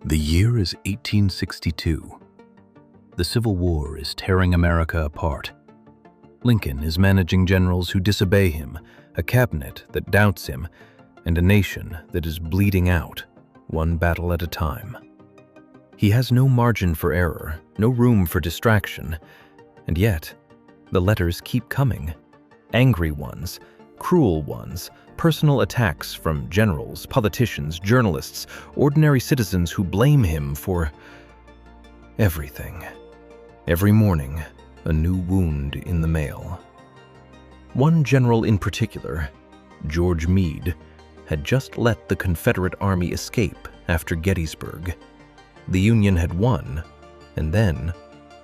The year is 1862. The Civil War is tearing America apart. Lincoln is managing generals who disobey him, a cabinet that doubts him, and a nation that is bleeding out, one battle at a time. He has no margin for error, no room for distraction, and yet, the letters keep coming. Angry ones, cruel ones, personal attacks from generals, politicians, journalists, ordinary citizens who blame him for everything. Every morning, a new wound in the mail. One general in particular, George Meade, had just let the Confederate Army escape after Gettysburg. The Union had won, and then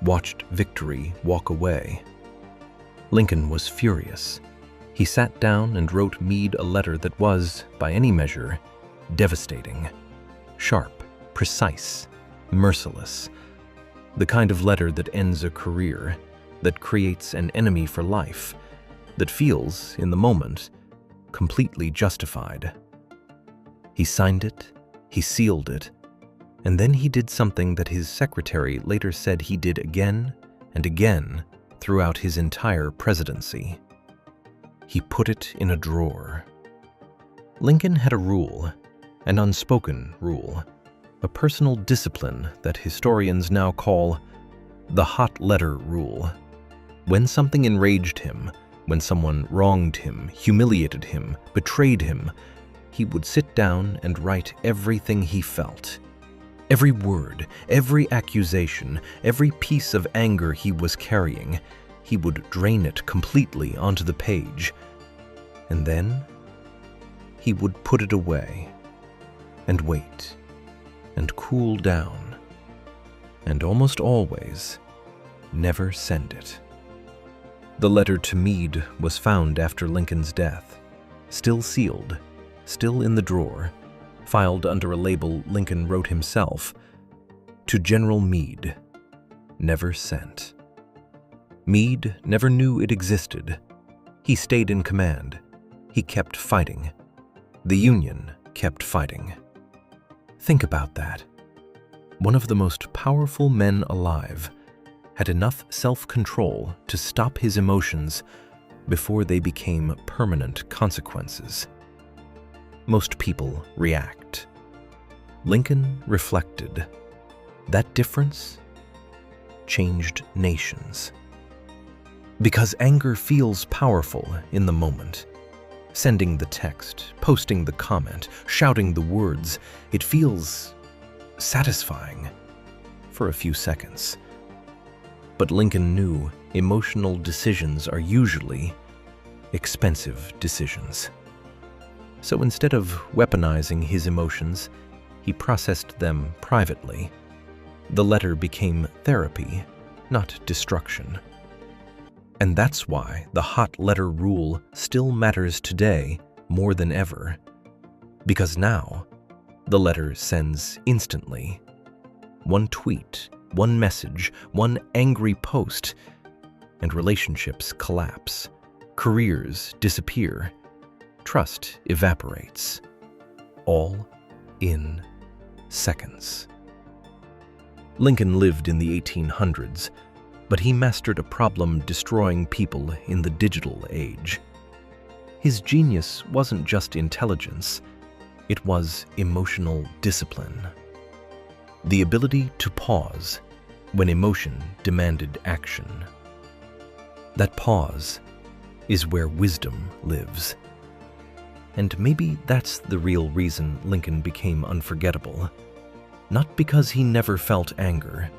watched victory walk away. Lincoln was furious. He sat down and wrote Meade a letter that was, by any measure, devastating. Sharp, precise, merciless. The kind of letter that ends a career, that creates an enemy for life, that feels, in the moment, completely justified. He signed it, he sealed it, and then he did something that his secretary later said he did again and again throughout his entire presidency. He put it in a drawer. Lincoln had a rule, an unspoken rule, a personal discipline that historians now call the hot letter rule. When something enraged him, when someone wronged him, humiliated him, betrayed him, he would sit down and write everything he felt. Every word, every accusation, every piece of anger he was carrying, he would drain it completely onto the page. And then he would put it away and wait and cool down, and almost always never send it. The letter to Meade was found after Lincoln's death, still sealed, still in the drawer, filed under a label Lincoln wrote himself, to General Meade, never sent. Meade never knew it existed. He stayed in command. He kept fighting. The Union kept fighting. Think about that. One of the most powerful men alive had enough self-control to stop his emotions before they became permanent consequences. Most people react. Lincoln reflected. That difference changed nations. Because anger feels powerful in the moment. Sending the text, posting the comment, shouting the words, it feels satisfying for a few seconds. But Lincoln knew emotional decisions are usually expensive decisions. So instead of weaponizing his emotions, he processed them privately. The letter became therapy, not destruction. And that's why the hot letter rule still matters today more than ever. Because now, the letter sends instantly. One tweet, one message, one angry post, and relationships collapse. Careers disappear. Trust evaporates. All in seconds. Lincoln lived in the 1800s, but he mastered a problem destroying people in the digital age. His genius wasn't just intelligence, it was emotional discipline. The ability to pause when emotion demanded action. That pause is where wisdom lives. And maybe that's the real reason Lincoln became unforgettable. Not because he never felt anger,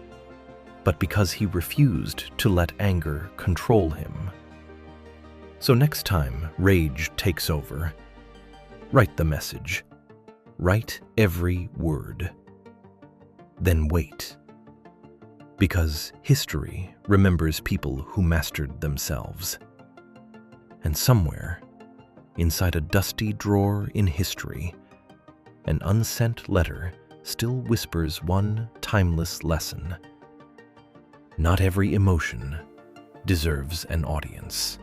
but because he refused to let anger control him. So next time rage takes over, write the message. Write every word. Then wait. Because history remembers people who mastered themselves. And somewhere, inside a dusty drawer in history, an unsent letter still whispers one timeless lesson. Not every emotion deserves an audience.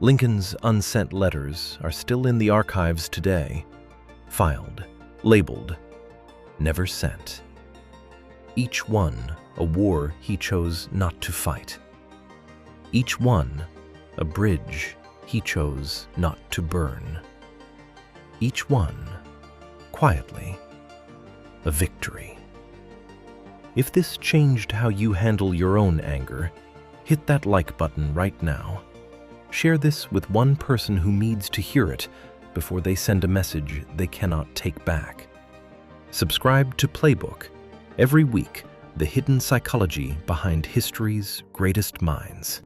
Lincoln's unsent letters are still in the archives today, filed, labeled, never sent. Each one a war he chose not to fight. Each one a bridge he chose not to burn. Each one, quietly, a victory. If this changed how you handle your own anger, hit that like button right now. Share this with one person who needs to hear it before they send a message they cannot take back. Subscribe to Playbook. Every week, the hidden psychology behind history's greatest minds.